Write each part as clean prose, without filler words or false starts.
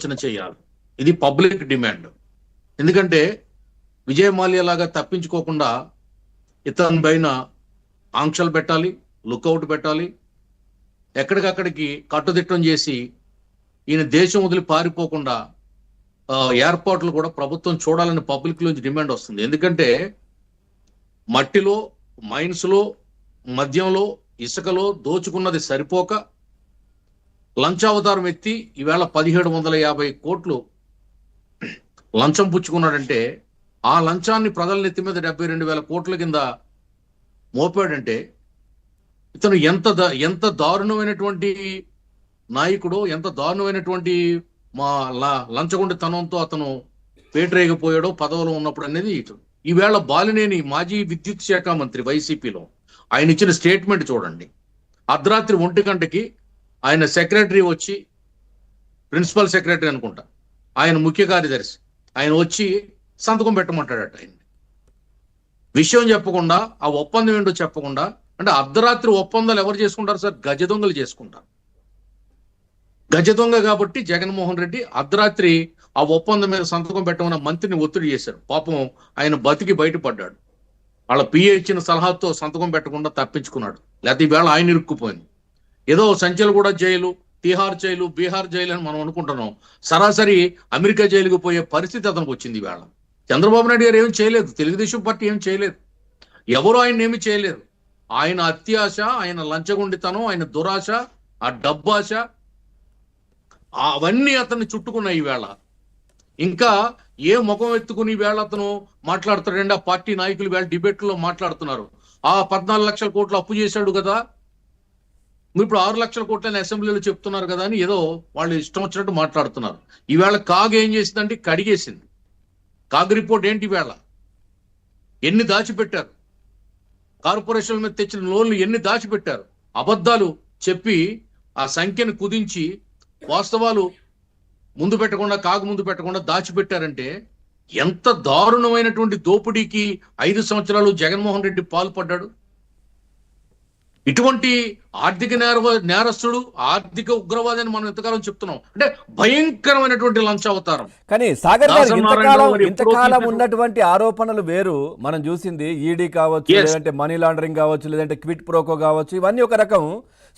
ఆలోచన చేయాలి. ఇది పబ్లిక్ డిమాండ్. ఎందుకంటే విజయ్ మాల్యా లాగా తప్పించుకోకుండా ఇతని పైన ఆంక్షలు పెట్టాలి, లుకౌట్ పెట్టాలి, ఎక్కడికక్కడికి కట్టుదిట్టం చేసి ఈయన దేశం వదిలి పారిపోకుండా ఏర్పాట్లు కూడా ప్రభుత్వం చూడాలని పబ్లిక్ నుంచి డిమాండ్ వస్తుంది. ఎందుకంటే మట్టిలో, మైన్స్ లో, మద్యంలో, ఇసుకలో దోచుకున్నది సరిపోక లంచావతారం ఎత్తి ఈవేళ 1750 కోట్లు లంచం పుచ్చుకున్నాడంటే ఆ లంచాన్ని ప్రజల నెత్తి మీద 72,000 కోట్ల కింద మోపాడంటే ఇతను ఎంత దారుణమైనటువంటి నాయకుడో, ఎంత దారుణమైనటువంటి లంచగొండితనంతో అతను పేటరేగిపోయాడో పదవిలో ఉన్నప్పుడు అనేది ఇటు. ఈవేళ బాలినేని మాజీ విద్యుత్ శాఖ మంత్రి వైసీపీలో ఆయన ఇచ్చిన స్టేట్మెంట్ చూడండి. అర్ధరాత్రి 1 గంటకి ఆయన సెక్రటరీ వచ్చి, ప్రిన్సిపల్ సెక్రటరీ అనుకుంటా, ఆయన ముఖ్య కార్యదర్శి, ఆయన వచ్చి సంతకం పెట్టమంటాడట. ఆయన విషయం చెప్పకుండా, ఆ ఒప్పందం ఏంటో చెప్పకుండా, అంటే అర్ధరాత్రి ఒప్పందాలు ఎవరు చేసుకుంటారు సార్? గజ దొంగలు చేసుకుంటారు. గజ దొంగ కాబట్టి జగన్మోహన్ రెడ్డి అర్ధరాత్రి ఆ ఒప్పందం మీద సంతకం పెట్టమన్న మంత్రిని ఒత్తిడి చేశారు. పాపం ఆయన బతికి బయటపడ్డాడు. వాళ్ళ పిఏ ఇచ్చిన సలహాతో సంతకం పెట్టకుండా తప్పించుకున్నాడు. లేకపోతే ఈవేళ ఆయన ఇరుక్కుపోయింది. ఏదో Chanchalguda jail, Tihar jail, Bihar jail అని మనం అనుకుంటున్నాం. సరాసరి అమెరికా జైలుకు పోయే పరిస్థితి అతనికి వచ్చింది ఈవేళ. చంద్రబాబు నాయుడు గారు ఏం చేయలేదు, తెలుగుదేశం పార్టీ ఏం చేయలేదు, ఎవరు ఆయన ఏమి చేయలేరు. ఆయన అత్యాశ, ఆయన లంచగొండితనం, ఆయన దురాశ, ఆ డబ్బాశ, అవన్నీ అతన్ని చుట్టుకున్నాయి ఈవేళ. ఇంకా ఏ ముఖం ఎత్తుకుని ఈవేళ అతను మాట్లాడుతాడండి? ఆ పార్టీ నాయకులు ఈవేళ డిబేట్లో మాట్లాడుతున్నారు. ఆ 14 లక్షల కోట్లు అప్పు చేశాడు కదా, ఇప్పుడు 6 లక్షల కోట్లని అసెంబ్లీలో చెప్తున్నారు కదా అని ఏదో వాళ్ళు ఇష్టం వచ్చినట్టు మాట్లాడుతున్నారు. ఈవేళ కాగ్ ఏం చేసిందంటే కడిగేసింది. కాగ్ రిపోర్ట్ ఏంటి? ఈవేళ ఎన్ని దాచిపెట్టారు, కార్పొరేషన్ల మీద తెచ్చిన లోన్లు ఎన్ని దాచిపెట్టారు, అబద్ధాలు చెప్పి ఆ సంఖ్యను కుదించి వాస్తవాలు ముందు పెట్టకుండా, కాగు ముందు పెట్టకుండా దాచిపెట్టారంటే ఎంత దారుణమైనటువంటి దోపిడీకి 5 సంవత్సరాలు జగన్మోహన్ రెడ్డి పాల్పడ్డాడు. ఇటువంటి ఆర్థిక నేరస్తుడు, ఆర్థిక ఉగ్రవాది అని మనం ఎంతకాలం చెప్తున్నాం. అంటే భయంకరమైనటువంటి లంచావతారం. కానీ సాగర్ గారు ఇంతకాలం ఉన్నటువంటి ఆరోపణలు వేరు. మనం చూసింది ఈడీ కావచ్చు, లేదంటే మనీ లాండరింగ్ కావచ్చు, లేదంటే క్విట్ ప్రోకో కావచ్చు, ఇవన్నీ ఒక రకం.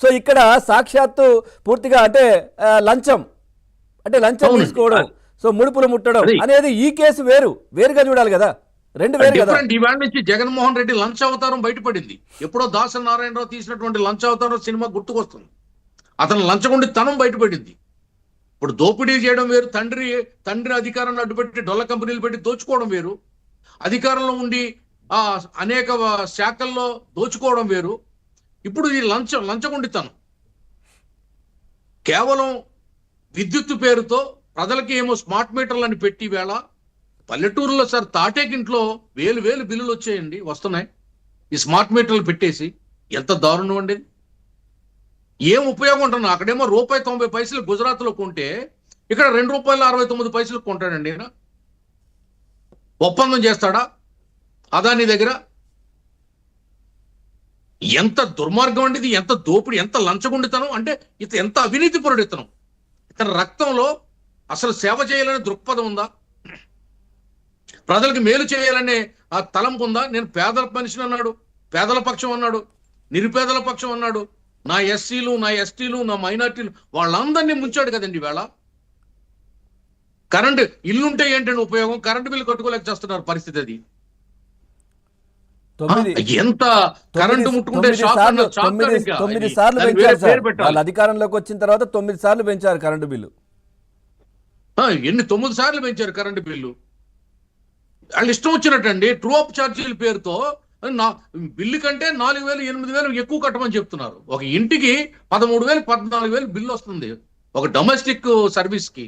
సో ఇక్కడ సాక్షాత్తు పూర్తిగా అంటే లంచం తీసుకోవడం, సో ముడుపులు ముట్టడం అనేది ఈ కేసు వేరుగా చూడాలి కదా, రెండు వేరు కదా. ఈవేళ నుంచి జగన్మోహన్ రెడ్డి లంచావతారం బయటపడింది. ఎప్పుడో దాసరి నారాయణరావు తీసినటువంటి లంచావతారం సినిమా గుర్తుకొస్తుంది. అతను లంచగొండితనం బయటపడింది. ఇప్పుడు దోపిడీ చేయడం వేరు, తండ్రి అధికారాన్ని అడ్డుపెట్టి డొల్ల కంపెనీలు పెట్టి దోచుకోవడం వేరు, అధికారంలో ఉండి అనేక శాఖల్లో దోచుకోవడం వేరు. ఇప్పుడు ఈ లంచగొండితనం కేవలం విద్యుత్ పేరుతో ప్రజలకి ఏమో స్మార్ట్ మీటర్లు అని పెట్టి వేళ పల్లెటూరులో సార్ తాటేకింట్లో వేలు బిల్లులు వచ్చాయండి, వస్తున్నాయి ఈ స్మార్ట్ మీటర్లు పెట్టేసి. ఎంత దారుణం అండి! ఏం ఉపయోగం ఉంటున్నా? అక్కడేమో ₹1.90 గుజరాత్ లో కొంటే ఇక్కడ ₹2.69 కొంటాడండి. ఒప్పందం చేస్తాడా అదాని దగ్గర? ఎంత దుర్మార్గం అండి ఇది! ఎంత దోపిడి, ఎంత లంచగొండితనం! అంటే ఎంత అవినీతి పరుడితనం! ఇతని రక్తంలో అసలు సేవ చేయాలనే దృక్పథం ఉందా? ప్రజలకు మేలు చేయాలనే ఆ తలంపు ఉందా? నేను పేదల మనిషిని అన్నాడు, పేదల పక్షం అన్నాడు, నిరుపేదల పక్షం అన్నాడు, నా ఎస్సీలు, నా ఎస్టీలు, నా మైనార్టీలు వాళ్ళందరినీ ముంచాడు కదండి. వేళ కరెంటు ఇల్లుంటే ఏంటంటే ఉపయోగం, కరెంటు బిల్లు కట్టుకోలేక చేస్తున్నారు పరిస్థితి. అది ఎంత కరెంటు ముట్టుకుంటే 9 సార్లు పెంచారు. వాళ్ళ అధికారంలోకి వచ్చిన తర్వాత 9 సార్లు పెంచారు కరెంటు బిల్లు. ఎన్ని 9 సార్లు పెంచారు కరెంటు బిల్లు? వాళ్ళు ఇష్టం వచ్చినట్టండి ట్రూ అప్ ఛార్జీల పేరుతో బిల్లు కంటే 4,000 8,000 ఎక్కువ కట్టమని చెప్తున్నారు. ఒక ఇంటికి 13,000 14,000 బిల్లు వస్తుంది ఒక డొమెస్టిక్ సర్వీస్ కి.